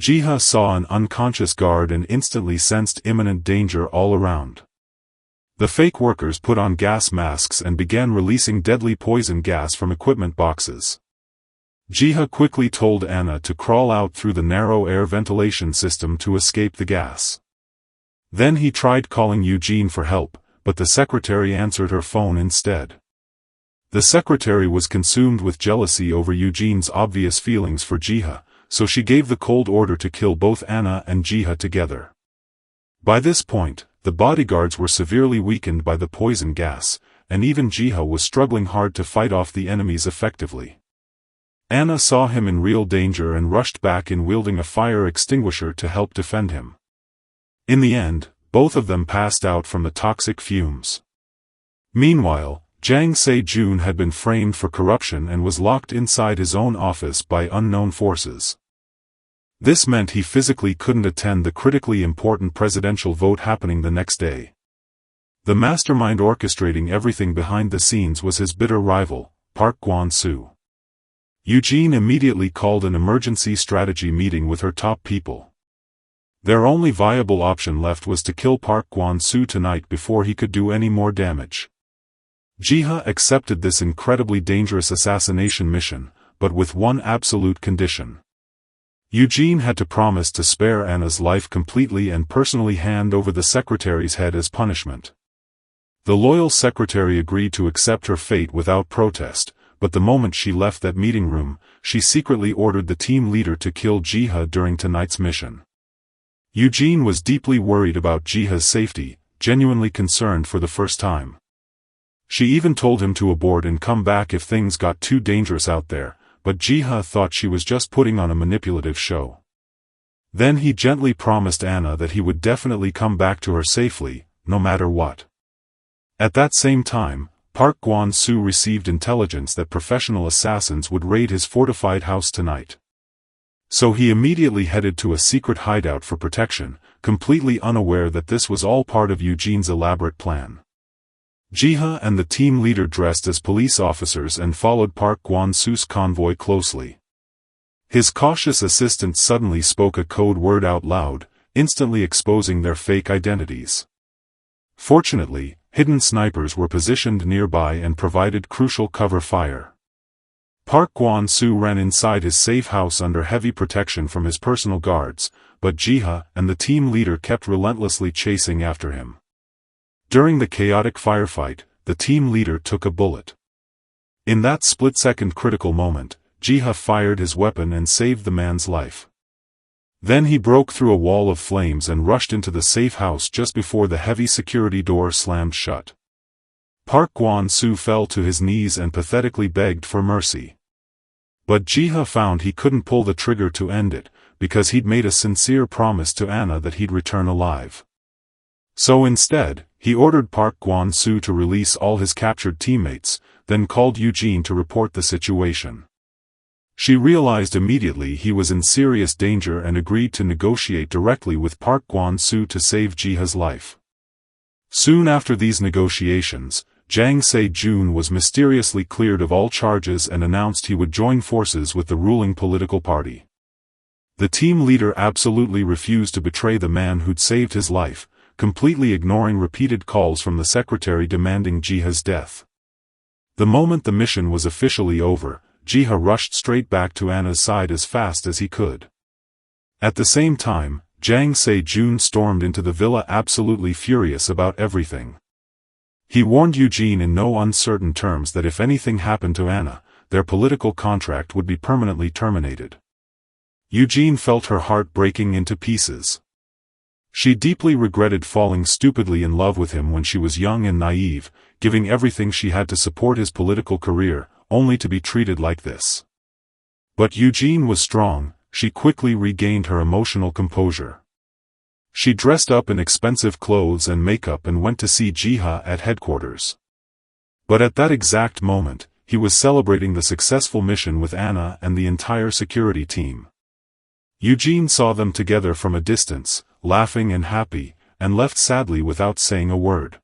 Jiha saw an unconscious guard and instantly sensed imminent danger all around. The fake workers put on gas masks and began releasing deadly poison gas from equipment boxes. Jiha quickly told Anna to crawl out through the narrow air ventilation system to escape the gas. Then he tried calling Eugene for help, but the secretary answered her phone instead. The secretary was consumed with jealousy over Eugene's obvious feelings for Jiha, so she gave the cold order to kill both Anna and Jiha together. By this point, the bodyguards were severely weakened by the poison gas, and even Jiha was struggling hard to fight off the enemies effectively. Anna saw him in real danger and rushed back in wielding a fire extinguisher to help defend him. In the end, both of them passed out from the toxic fumes. Meanwhile, Jang Se-jun had been framed for corruption and was locked inside his own office by unknown forces. This meant he physically couldn't attend the critically important presidential vote happening the next day. The mastermind orchestrating everything behind the scenes was his bitter rival, Park Kwon-soo. Eugene immediately called an emergency strategy meeting with her top people. Their only viable option left was to kill Park Kwon-soo tonight before he could do any more damage. Jiha accepted this incredibly dangerous assassination mission, but with one absolute condition. Eugene had to promise to spare Anna's life completely and personally hand over the secretary's head as punishment. The loyal secretary agreed to accept her fate without protest, but the moment she left that meeting room, she secretly ordered the team leader to kill Jiha during tonight's mission. Eugene was deeply worried about Jiha's safety, genuinely concerned for the first time. She even told him to abort and come back if things got too dangerous out there, but Jiha thought she was just putting on a manipulative show. Then he gently promised Anna that he would definitely come back to her safely, no matter what. At that same time, Park Gwon-soo received intelligence that professional assassins would raid his fortified house tonight. So he immediately headed to a secret hideout for protection, completely unaware that this was all part of Eugene's elaborate plan. Jiha and the team leader dressed as police officers and followed Park Gwon-soo's convoy closely. His cautious assistant suddenly spoke a code word out loud, instantly exposing their fake identities. Fortunately, hidden snipers were positioned nearby and provided crucial cover fire. Park Gwon-soo ran inside his safe house under heavy protection from his personal guards, but Jiha and the team leader kept relentlessly chasing after him. During the chaotic firefight, the team leader took a bullet. In that split-second critical moment, Jiha fired his weapon and saved the man's life. Then he broke through a wall of flames and rushed into the safe house just before the heavy security door slammed shut. Park Gwon-soo fell to his knees and pathetically begged for mercy. But Jiha found he couldn't pull the trigger to end it, because he'd made a sincere promise to Anna that he'd return alive. So instead, he ordered Park Gwon-soo to release all his captured teammates, then called Eugene to report the situation. She realized immediately he was in serious danger and agreed to negotiate directly with Park Gwon-soo to save Jiha's life. Soon after these negotiations, Jang Se-jun was mysteriously cleared of all charges and announced he would join forces with the ruling political party. The team leader absolutely refused to betray the man who'd saved his life, completely ignoring repeated calls from the secretary demanding Jiha's death. The moment the mission was officially over, Jiha rushed straight back to Anna's side as fast as he could. At the same time, Jang Se-jun stormed into the villa absolutely furious about everything. He warned Eugene in no uncertain terms that if anything happened to Anna, their political contract would be permanently terminated. Eugene felt her heart breaking into pieces. She deeply regretted falling stupidly in love with him when she was young and naive, giving everything she had to support his political career, only to be treated like this. But Eugene was strong. She quickly regained her emotional composure. She dressed up in expensive clothes and makeup and went to see Jiha at headquarters. But at that exact moment, he was celebrating the successful mission with Anna and the entire security team. Eugene saw them together from a distance, laughing and happy, and left sadly without saying a word.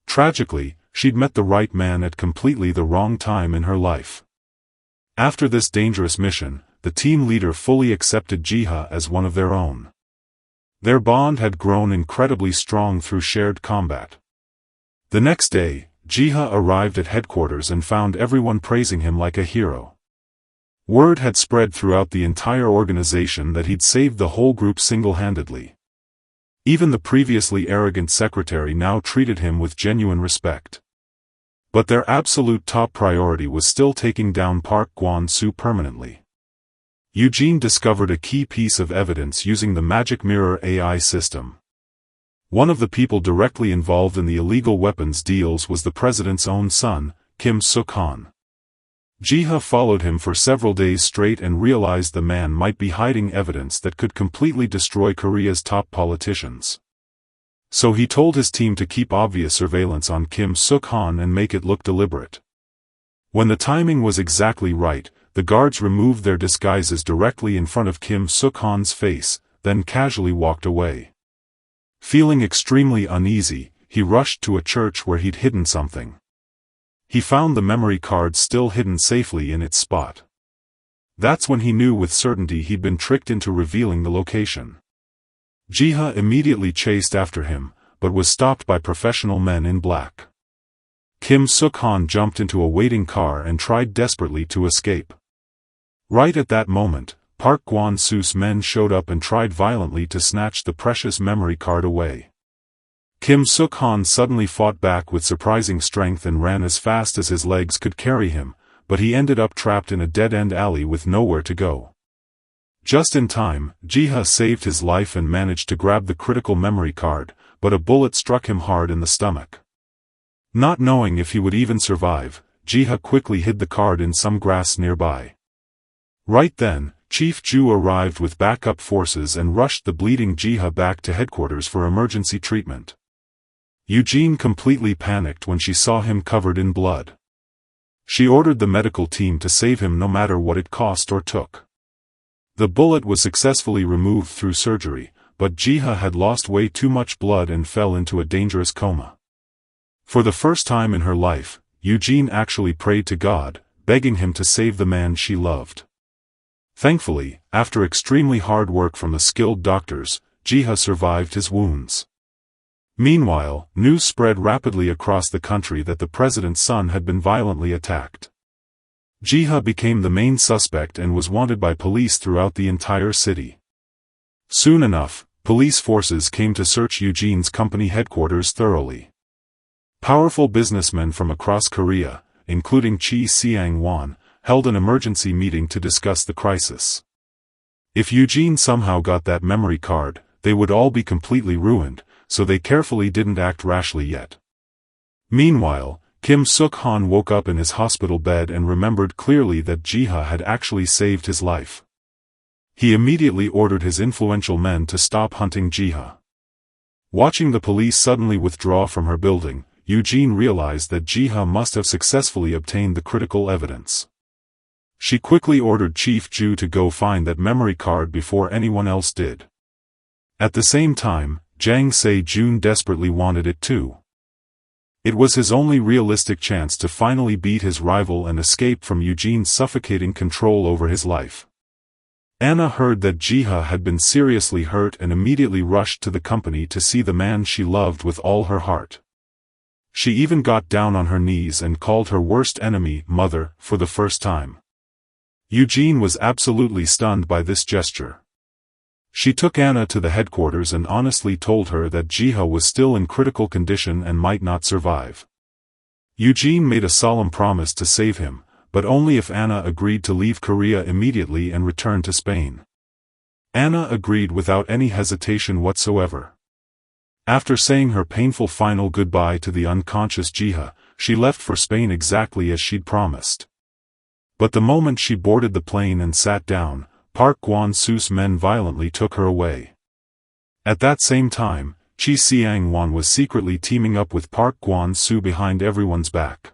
Tragically, she'd met the right man at completely the wrong time in her life. After this dangerous mission, the team leader fully accepted Jiha as one of their own. Their bond had grown incredibly strong through shared combat. The next day, Jiha arrived at headquarters and found everyone praising him like a hero. Word had spread throughout the entire organization that he'd saved the whole group single-handedly. Even the previously arrogant secretary now treated him with genuine respect. But their absolute top priority was still taking down Park Gwon-soo permanently. Eugene discovered a key piece of evidence using the Magic Mirror AI system. One of the people directly involved in the illegal weapons deals was the president's own son, Kim Suk-han. Jiha followed him for several days straight and realized the man might be hiding evidence that could completely destroy Korea's top politicians. So he told his team to keep obvious surveillance on Kim Suk-han and make it look deliberate. When the timing was exactly right, the guards removed their disguises directly in front of Kim Suk-han's face, then casually walked away. Feeling extremely uneasy, he rushed to a church where he'd hidden something. He found the memory card still hidden safely in its spot. That's when he knew with certainty he'd been tricked into revealing the location. Jiha immediately chased after him, but was stopped by professional men in black. Kim Suk-han jumped into a waiting car and tried desperately to escape. Right at that moment, Park Gwon-soo's men showed up and tried violently to snatch the precious memory card away. Kim Suk-han suddenly fought back with surprising strength and ran as fast as his legs could carry him, but he ended up trapped in a dead-end alley with nowhere to go. Just in time, Jiha saved his life and managed to grab the critical memory card, but a bullet struck him hard in the stomach. Not knowing if he would even survive, Jiha quickly hid the card in some grass nearby. Right then, Chief Ju arrived with backup forces and rushed the bleeding Jiha back to headquarters for emergency treatment. Eugene completely panicked when she saw him covered in blood. She ordered the medical team to save him no matter what it cost or took. The bullet was successfully removed through surgery, but Jiha had lost way too much blood and fell into a dangerous coma. For the first time in her life, Eugene actually prayed to God, begging him to save the man she loved. Thankfully, after extremely hard work from the skilled doctors, Jiha survived his wounds. Meanwhile, news spread rapidly across the country that the president's son had been violently attacked. Jiha became the main suspect and was wanted by police throughout the entire city. Soon enough, police forces came to search Eugene's company headquarters thoroughly. Powerful businessmen from across Korea, including Chi Seang-won, held an emergency meeting to discuss the crisis. If Eugene somehow got that memory card, they would all be completely ruined, so they carefully didn't act rashly yet. Meanwhile, Kim Suk-han woke up in his hospital bed and remembered clearly that Jiha had actually saved his life. He immediately ordered his influential men to stop hunting Jiha. Watching the police suddenly withdraw from her building, Eugene realized that Jiha must have successfully obtained the critical evidence. She quickly ordered Chief Ju to go find that memory card before anyone else did. At the same time, Jang Se-jun desperately wanted it too. It was his only realistic chance to finally beat his rival and escape from Eugene's suffocating control over his life. Anna heard that Jiha had been seriously hurt and immediately rushed to the company to see the man she loved with all her heart. She even got down on her knees and called her worst enemy mother for the first time. Eugene was absolutely stunned by this gesture. She took Anna to the headquarters and honestly told her that Jiha was still in critical condition and might not survive. Eugene made a solemn promise to save him, but only if Anna agreed to leave Korea immediately and return to Spain. Anna agreed without any hesitation whatsoever. After saying her painful final goodbye to the unconscious Jiha, she left for Spain exactly as she'd promised. But the moment she boarded the plane and sat down, Park Kwon-soo's men violently took her away. At that same time, Chi Seang-won was secretly teaming up with Park Kwon-soo behind everyone's back.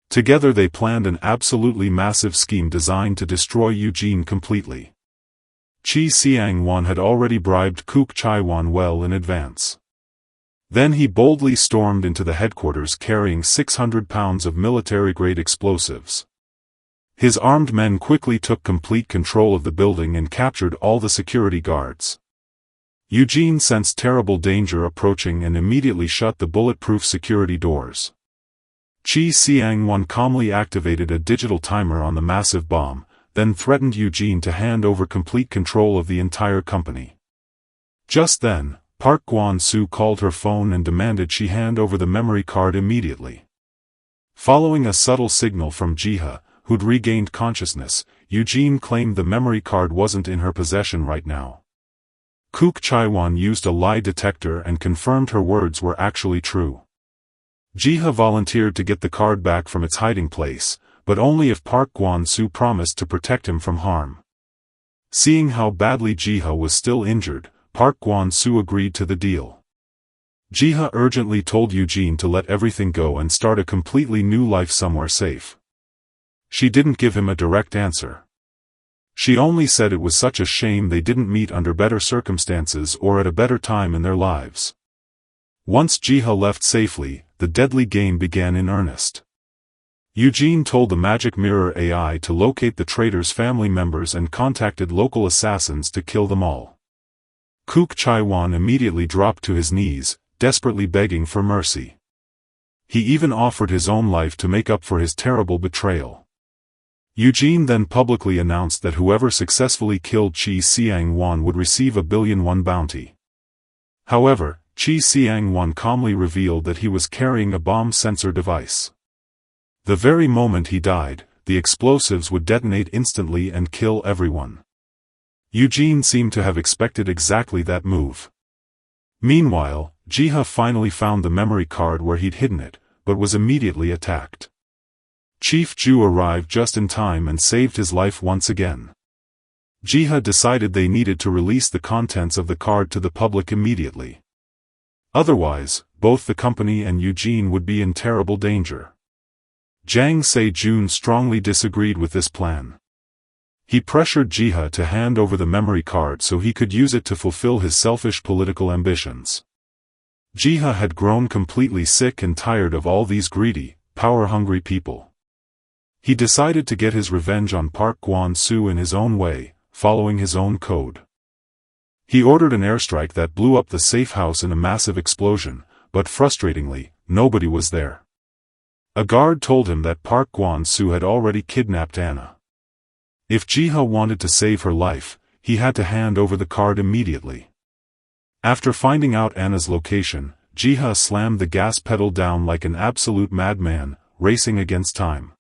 Together they planned an absolutely massive scheme designed to destroy Eugene completely. Chi Seang-won had already bribed Kook Chai-won well in advance. Then he boldly stormed into the headquarters carrying 600 pounds of military-grade explosives. His armed men quickly took complete control of the building and captured all the security guards. Eugene sensed terrible danger approaching and immediately shut the bulletproof security doors. Chi Seang-won calmly activated a digital timer on the massive bomb, then threatened Eugene to hand over complete control of the entire company. Just then, Park Kwon-soo called her phone and demanded she hand over the memory card immediately. Following a subtle signal from Jiha, who'd regained consciousness, Eugene claimed the memory card wasn't in her possession right now. Kook Chai-won used a lie detector and confirmed her words were actually true. Jiha volunteered to get the card back from its hiding place, but only if Park Kwon-soo promised to protect him from harm. Seeing how badly Jiha was still injured, Park Kwon-soo agreed to the deal. Jiha urgently told Eugene to let everything go and start a completely new life somewhere safe. She didn't give him a direct answer. She only said it was such a shame they didn't meet under better circumstances or at a better time in their lives. Once Jiha left safely, the deadly game began in earnest. Eugene told the Magic Mirror AI to locate the traitor's family members and contacted local assassins to kill them all. Kook Chai-won immediately dropped to his knees, desperately begging for mercy. He even offered his own life to make up for his terrible betrayal. Eugene then publicly announced that whoever successfully killed Chi Seang-won would receive a $1 billion bounty. However, Chi Seang-won calmly revealed that he was carrying a bomb sensor device. The very moment he died, the explosives would detonate instantly and kill everyone. Eugene seemed to have expected exactly that move. Meanwhile, Jiha finally found the memory card where he'd hidden it, but was immediately attacked. Chief Ju arrived just in time and saved his life once again. Jiha decided they needed to release the contents of the card to the public immediately. Otherwise, both the company and Eugene would be in terrible danger. Jang Se-jun strongly disagreed with this plan. He pressured Jiha to hand over the memory card so he could use it to fulfill his selfish political ambitions. Jiha had grown completely sick and tired of all these greedy, power-hungry people. He decided to get his revenge on Park Kwon-soo in his own way, following his own code. He ordered an airstrike that blew up the safe house in a massive explosion, but frustratingly, nobody was there. A guard told him that Park Kwon-soo had already kidnapped Anna. If Jiha wanted to save her life, he had to hand over the card immediately. After finding out Anna's location, Jiha slammed the gas pedal down like an absolute madman, racing against time.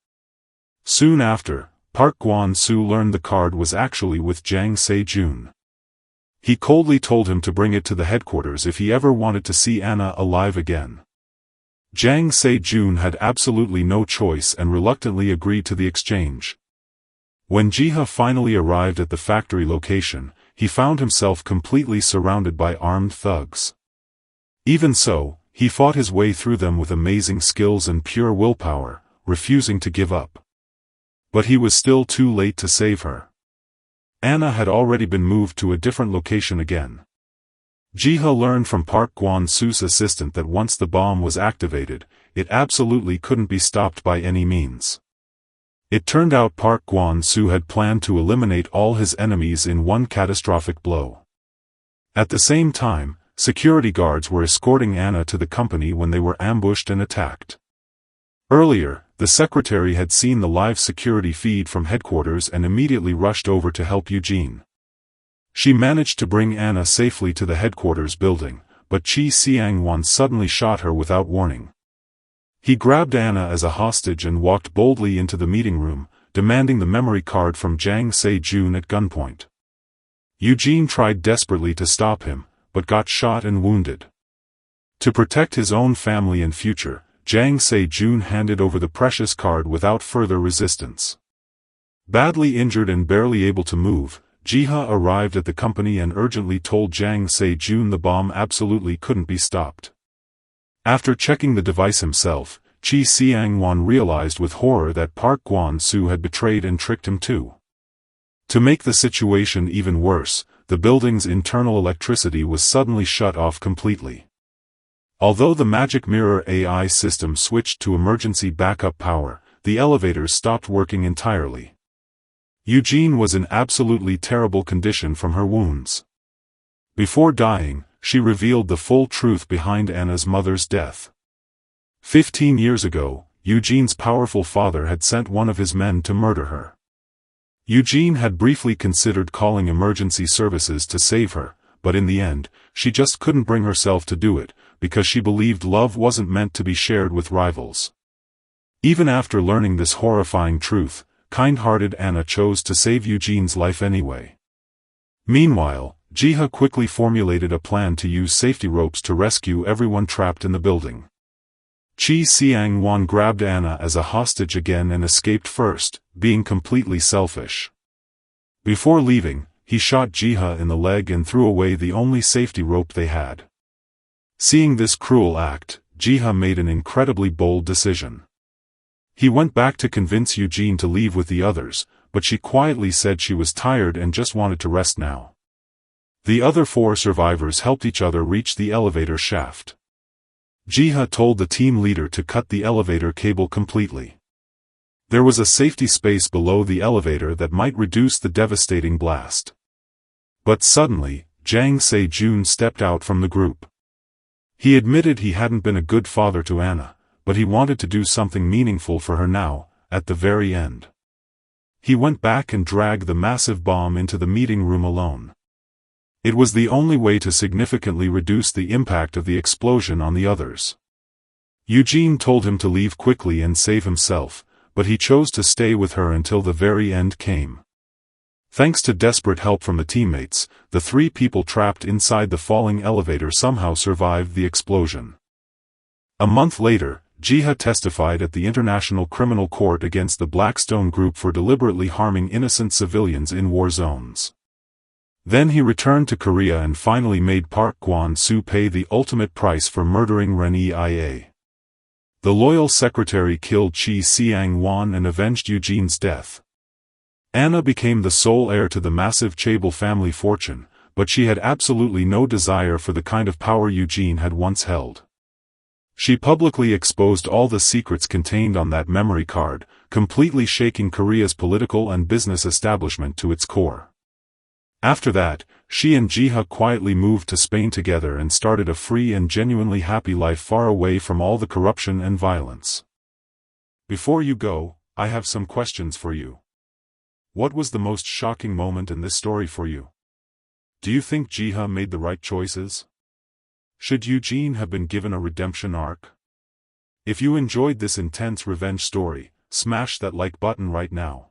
Soon after, Park Kwon-soo learned the card was actually with Jang Se-jun. He coldly told him to bring it to the headquarters if he ever wanted to see Anna alive again. Jang Se-jun had absolutely no choice and reluctantly agreed to the exchange. When Jiha finally arrived at the factory location, he found himself completely surrounded by armed thugs. Even so, he fought his way through them with amazing skills and pure willpower, refusing to give up. But he was still too late to save her. Anna had already been moved to a different location again. Jiha learned from Park Kwon-soo's assistant that once the bomb was activated, it absolutely couldn't be stopped by any means. It turned out Park Kwon-soo had planned to eliminate all his enemies in one catastrophic blow. At the same time, security guards were escorting Anna to the company when they were ambushed and attacked. Earlier, the secretary had seen the live security feed from headquarters and immediately rushed over to help Eugene. She managed to bring Anna safely to the headquarters building, but Chi Seang-won suddenly shot her without warning. He grabbed Anna as a hostage and walked boldly into the meeting room, demanding the memory card from Jang Se-jun at gunpoint. Eugene tried desperately to stop him, but got shot and wounded. To protect his own family and future, Jang Se-jun handed over the precious card without further resistance. Badly injured and barely able to move, Jiha arrived at the company and urgently told Jang Se-jun the bomb absolutely couldn't be stopped. After checking the device himself, Chi Seang-won realized with horror that Park Kwon-soo had betrayed and tricked him too. To make the situation even worse, the building's internal electricity was suddenly shut off completely. Although the Magic Mirror AI system switched to emergency backup power, the elevators stopped working entirely. Eugene was in absolutely terrible condition from her wounds. Before dying, she revealed the full truth behind Anna's mother's death. 15 years ago, Eugene's powerful father had sent one of his men to murder her. Eugene had briefly considered calling emergency services to save her, but in the end, she just couldn't bring herself to do it, because she believed love wasn't meant to be shared with rivals. Even after learning this horrifying truth, kind-hearted Anna chose to save Eugene's life anyway. Meanwhile, Jiha quickly formulated a plan to use safety ropes to rescue everyone trapped in the building. Chi Seang-won grabbed Anna as a hostage again and escaped first, being completely selfish. Before leaving, he shot Jiha in the leg and threw away the only safety rope they had. Seeing this cruel act, Jiha made an incredibly bold decision. He went back to convince Eugene to leave with the others, but she quietly said she was tired and just wanted to rest now. The other 4 survivors helped each other reach the elevator shaft. Jiha told the team leader to cut the elevator cable completely. There was a safety space below the elevator that might reduce the devastating blast. But suddenly, Jang Se-jun stepped out from the group. He admitted he hadn't been a good father to Anna, but he wanted to do something meaningful for her now, at the very end. He went back and dragged the massive bomb into the meeting room alone. It was the only way to significantly reduce the impact of the explosion on the others. Eugene told him to leave quickly and save himself, but he chose to stay with her until the very end came. Thanks to desperate help from the teammates, the 3 people trapped inside the falling elevator somehow survived the explosion. A month later, Jiha testified at the International Criminal Court against the Blackstone Group for deliberately harming innocent civilians in war zones. Then he returned to Korea and finally made Park Kwon-soo pay the ultimate price for murdering Ren Ia. The loyal secretary killed Chi Seang-won and avenged Eugene's death. Anna became the sole heir to the massive Chaebol family fortune, but she had absolutely no desire for the kind of power Eugene had once held. She publicly exposed all the secrets contained on that memory card, completely shaking Korea's political and business establishment to its core. After that, she and Jiha quietly moved to Spain together and started a free and genuinely happy life far away from all the corruption and violence. Before you go, I have some questions for you. What was the most shocking moment in this story for you? Do you think Jiha made the right choices? Should Eugene have been given a redemption arc? If you enjoyed this intense revenge story, smash that like button right now.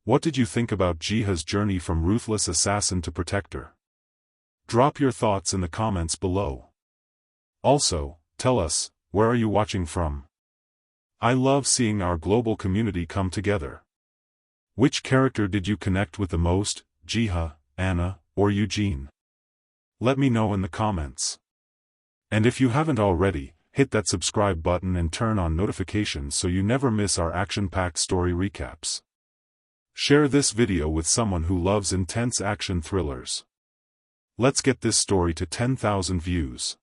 What did you think about Jiha's journey from ruthless assassin to protector? Drop your thoughts in the comments below. Also, tell us, where are you watching from? I love seeing our global community come together. Which character did you connect with the most, Jiha, Anna, or Eugene? Let me know in the comments. And if you haven't already, hit that subscribe button and turn on notifications so you never miss our action-packed story recaps. Share this video with someone who loves intense action thrillers. Let's get this story to 10,000 views.